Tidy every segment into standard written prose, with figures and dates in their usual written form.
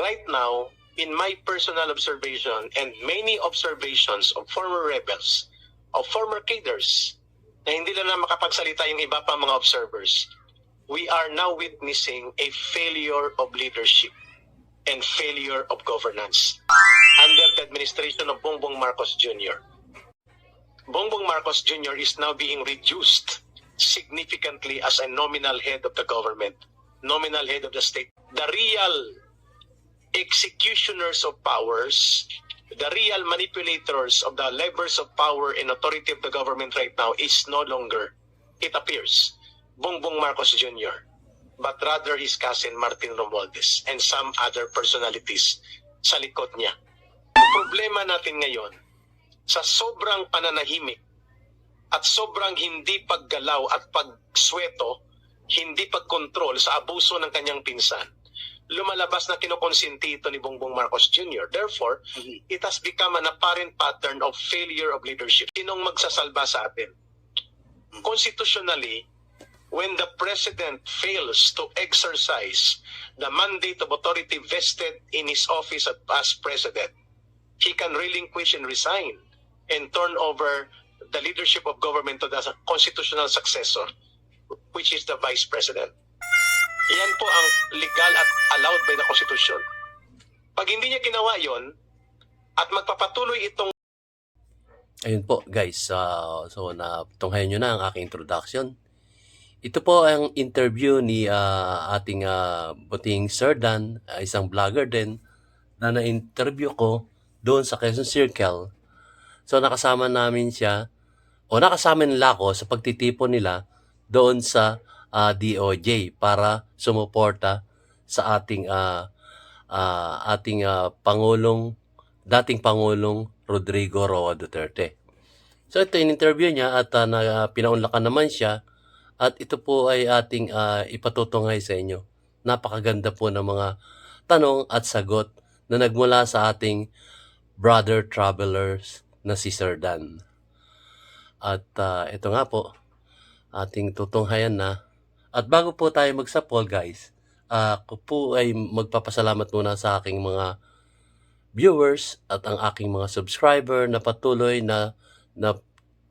Right now, in my personal observation and many observations of former rebels, of former cadres, na hindi na makapagsalita yung iba pang mga observers, we are now witnessing a failure of leadership and failure of governance under the administration of Bongbong Marcos Jr. Bongbong Marcos Jr. is now being reduced significantly as a nominal head of the government, nominal head of the state. The real executioners of powers, the real manipulators of the levers of power and authority of the government right now is no longer, it appears, Bongbong Marcos Jr., but rather his cousin Martin Romualdez and some other personalities sa likod niya. Ang problema natin ngayon, sa sobrang pananahimik at sobrang hindi paggalaw at pagsweto, hindi pagkontrol sa abuso ng kanyang pinsan, lumalabas na kinukonsinti ito ni Bongbong Marcos Jr. Therefore, it has become an apparent pattern of failure of leadership. Sinong magsasalba sa atin? Constitutionally, when the president fails to exercise the mandate of authority vested in his office as president, he can relinquish and resign and turn over the leadership of government to the constitutional successor, which is the vice president. Yan po ang legal at allowed by the Constitution. Pag hindi niya ginawa yon at magpapatuloy itong... Ayun po guys, so natunghayan nyo na ang aking introduction. Ito po ang interview ni ating buting Sir Dan, isang vlogger din, na na-interview ko doon sa Quezon Circle. So nakasama namin siya, o nakasama nila ako sa pagtitipon nila doon sa DOJ para sumuporta sa ating dating Pangulong Rodrigo Roa Duterte. So ito yung interview niya at pinaunlakan naman siya at ito po ay ating ipatutunghay sa inyo. Napakaganda po ng mga tanong at sagot na nagmula sa ating brother travelers na si Sir Dan. At ito nga po, ating tutunghayan na. At bago po tayo magsapol guys, ako po ay magpapasalamat muna sa aking mga viewers at ang aking mga subscriber na patuloy na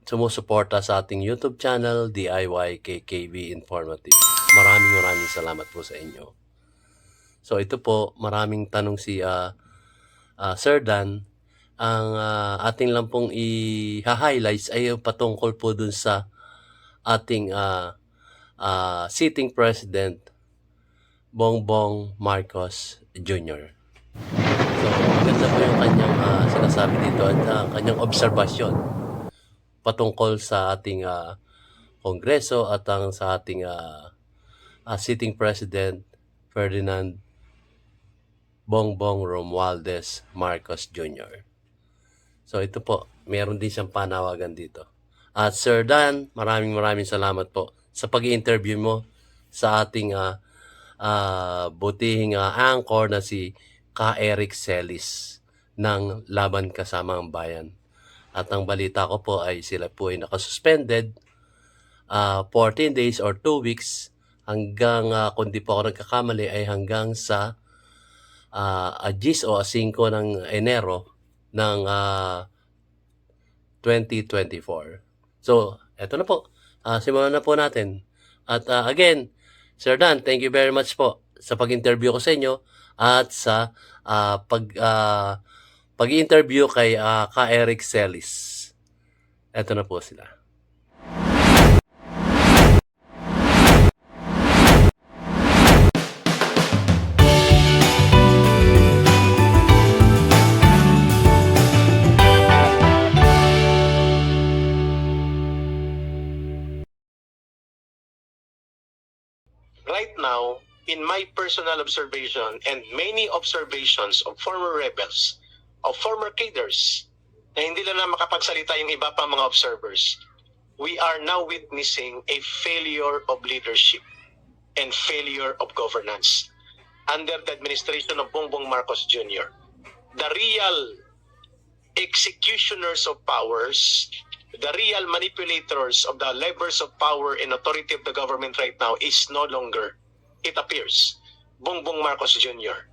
sumusuporta sa ating YouTube channel, DIY KKV Informative. Maraming salamat po sa inyo. So ito po, maraming tanong si Sir Dan. Ang ating lang pong i-highlights ay patungkol po dun sa ating sitting President Bongbong Marcos Jr. So, ganda po yung kanyang sinasabi dito at kanyang obserbasyon patungkol sa ating Kongreso at sa ating sitting President Ferdinand Bongbong Romualdez Marcos Jr. So ito po, meron din siyang panawagan dito. At Sir Dan, maraming salamat po sa pag-i-interview mo sa ating butihing anchor na si Ka Eric Celis ng Laban Kasama ang Bayan. At ang balita ko po ay sila po ay nakasuspended 14 days or 2 weeks hanggang, kung di po ako nagkakamali, ay hanggang sa 10 o 5 ng Enero ng 2024. So, eto na po. Simulan na po natin. At again, Sir Dan, thank you very much po sa pag-interview ko sa inyo at sa pag-interview kay Ka Eric Celis. Eto na po sila. Right now, in my personal observation and many observations of former rebels, of former cadres, na hindi na makapagsalita yung iba pang mga observers, we are now witnessing a failure of leadership and failure of governance under the administration of Bongbong Marcos Jr. The real executioners of powers, the real manipulators of the levers of power and authority of the government right now is no longer, it appears, Bongbong Marcos Jr.,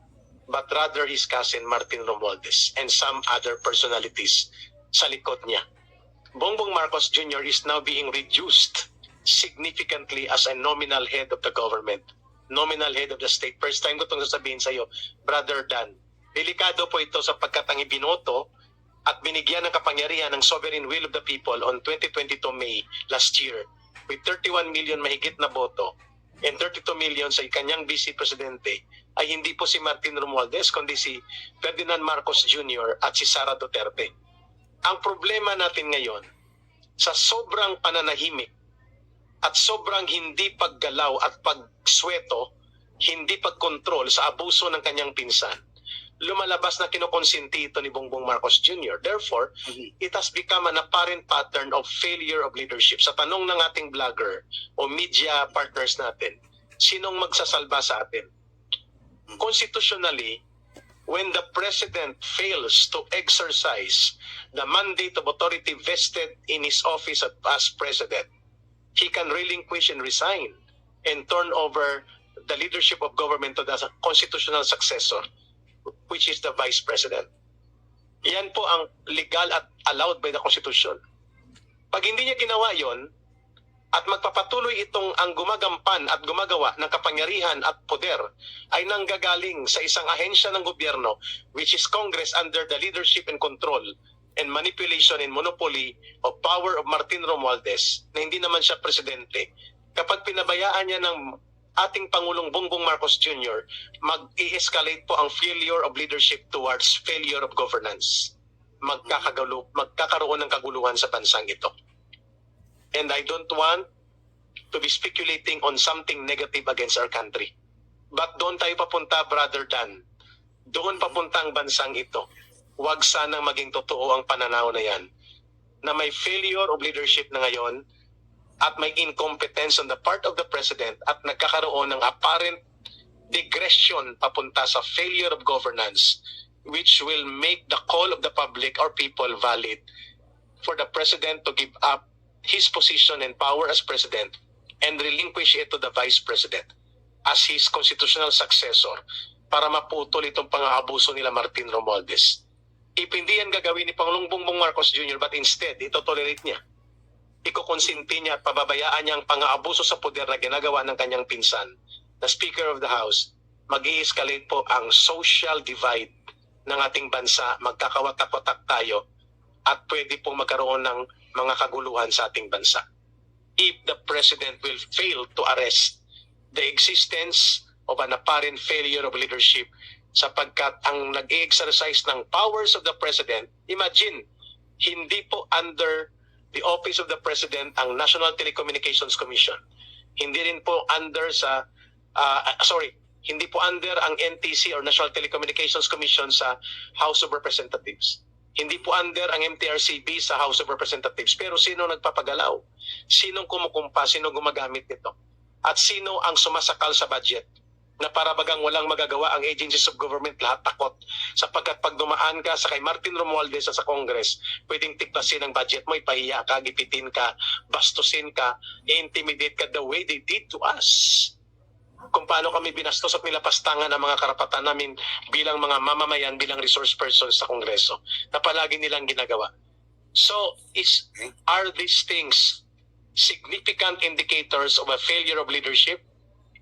but rather his cousin Martin Romualdez and some other personalities sa likod niya. Bongbong Marcos Jr. is now being reduced significantly as a nominal head of the government, nominal head of the state. First time ko itong sasabihin sa iyo, Brother Dan. Delikado po ito sapagkat ang ibinoto at binigyan ng kapangyarihan ng sovereign will of the people on 2022 May last year with 31 million mahigit na boto and 32 million sa kanyang vice presidente ay hindi po si Martin Romualdez kundi si Ferdinand Marcos Jr. at si Sara Duterte. Ang problema natin ngayon, sa sobrang pananahimik at sobrang hindi paggalaw at pagsweto, hindi pagkontrol sa abuso ng kanyang pinsan, lumalabas na kinukonsinti ito ni Bongbong Marcos Jr. Therefore, it has become an apparent pattern of failure of leadership. Sa tanong ng ating vlogger o media partners natin, sinong magsasalba sa atin? Constitutionally, when the president fails to exercise the mandate of authority vested in his office as president, he can relinquish and resign and turn over the leadership of government to the constitutional successor, which is the vice president. Yan po ang legal at allowed by the Constitution. Pag hindi niya ginawa yon at magpapatuloy itong ang gumagampan at gumagawa ng kapangyarihan at poder ay nanggagaling sa isang ahensya ng gobyerno, which is Congress under the leadership and control and manipulation and monopoly of power of Martin Romualdez, na hindi naman siya presidente. Kapag pinabayaan niya ng ating Pangulong Bongbong Marcos Jr., mag-i-escalate po ang failure of leadership towards failure of governance. Magkakaroon ng kaguluhan sa bansang ito. And I don't want to be speculating on something negative against our country. But doon tayo papunta, Brother Dan. Doon papunta ang bansang ito. Huwag sanang maging totoo ang pananaw na yan, na may failure of leadership na ngayon, at may incompetence on the part of the president at nagkakaroon ng apparent digression papunta sa failure of governance, which will make the call of the public or people valid for the president to give up his position and power as president and relinquish it to the vice president as his constitutional successor para maputol itong pang-aabuso nila Martin Romualdez. If hindi yan gagawin ni Pangulong Bongbong Marcos Jr. but instead, ito tolerate niya, ikukonsinti niya at pababayaan niya ang pang-aabuso sa poder na ginagawa ng kanyang pinsan, na Speaker of the House, mag-i-escalate po ang social divide ng ating bansa, magkakawatak-watak tayo, at pwede pong magkaroon ng mga kaguluhan sa ating bansa. If the President will fail to arrest the existence of an apparent failure of leadership, sapagkat ang nag-i-exercise ng powers of the President, imagine, hindi po under the Office of the President ang National Telecommunications Commission. Hindi rin po under hindi po under ang NTC or National Telecommunications Commission sa House of Representatives. Hindi po under ang MTRCB sa House of Representatives. Pero sino nagpapagalaw? Sinong kumukumpa? Sino gumagamit nito? At sino ang sumasakal sa budget? Na para bagang walang magagawa ang agencies of government, lahat takot. Sapagkat pag dumaan ka sa kay Martin Romualdez sa Congress, pwedeng tiklasin ang budget mo, ipahiya ka, gipitin ka, bastusin ka, i-intimidate ka the way they did to us. Kung paano kami binastos at nilapastangan ang mga karapatan namin bilang mga mamamayan, bilang resource persons sa Kongreso, na palagi nilang ginagawa. So, are these things significant indicators of a failure of leadership?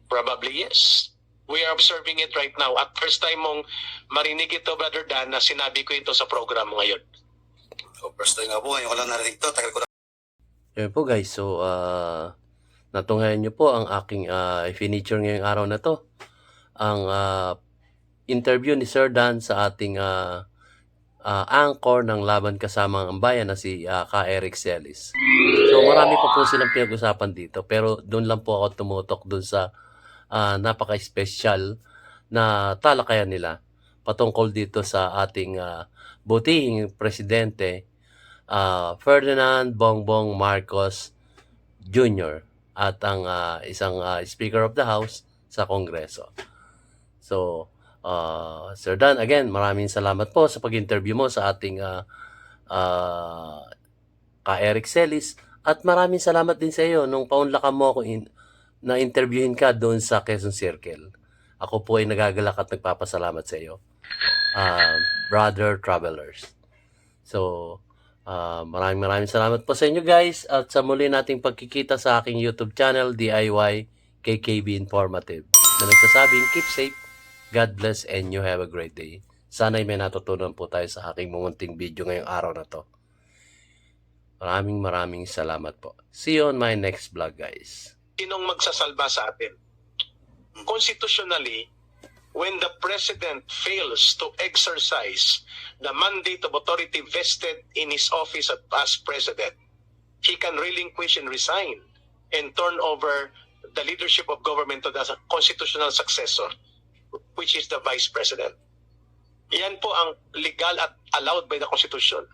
Probably yes. We are observing it right now. At first time mong marinig ito, Brother Dan, na sinabi ko ito sa program ngayon. So, first time nga po, ngayon ko lang narinig ito. Tagal ko na. Yun po guys, so natunghayan nyo po ang aking feature ngayong araw na to. Ang interview ni Sir Dan sa ating anchor ng Laban Kasamang ang Bayan na si Ka Eric Celis. So marami pa po silang pinag-usapan dito, pero doon lang po ako tumutok doon sa napaka-special na talakayan nila patungkol dito sa ating butihing presidente Ferdinand Bongbong Marcos Jr. at ang isang Speaker of the House sa Kongreso. So, Sir Dan, again, maraming salamat po sa pag-interview mo sa ating Ka Eric Celis, at maraming salamat din sa iyo nung paunlakan mo ako na interviewin ka doon sa Quezon Circle. Ako po ay nagagalak at nagpapasalamat sa iyo, brother travelers. So, maraming salamat po sa inyo guys at sa muli nating pagkikita sa aking YouTube channel, DIY KKB Informative, na nagsasabing keep safe, God bless, and you have a great day. Sana'y may natutunan po tayo sa aking munting video ngayong araw na to. Maraming salamat po. See you on my next vlog guys. Sinong magsasalba sa atin? Constitutionally, when the president fails to exercise the mandate of authority vested in his office as president, he can relinquish and resign and turn over the leadership of government to the constitutional successor, which is the vice president. Yan po ang legal at allowed by the Constitution.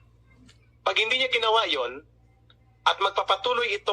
Pag hindi niya ginawa yon at magpapatuloy itong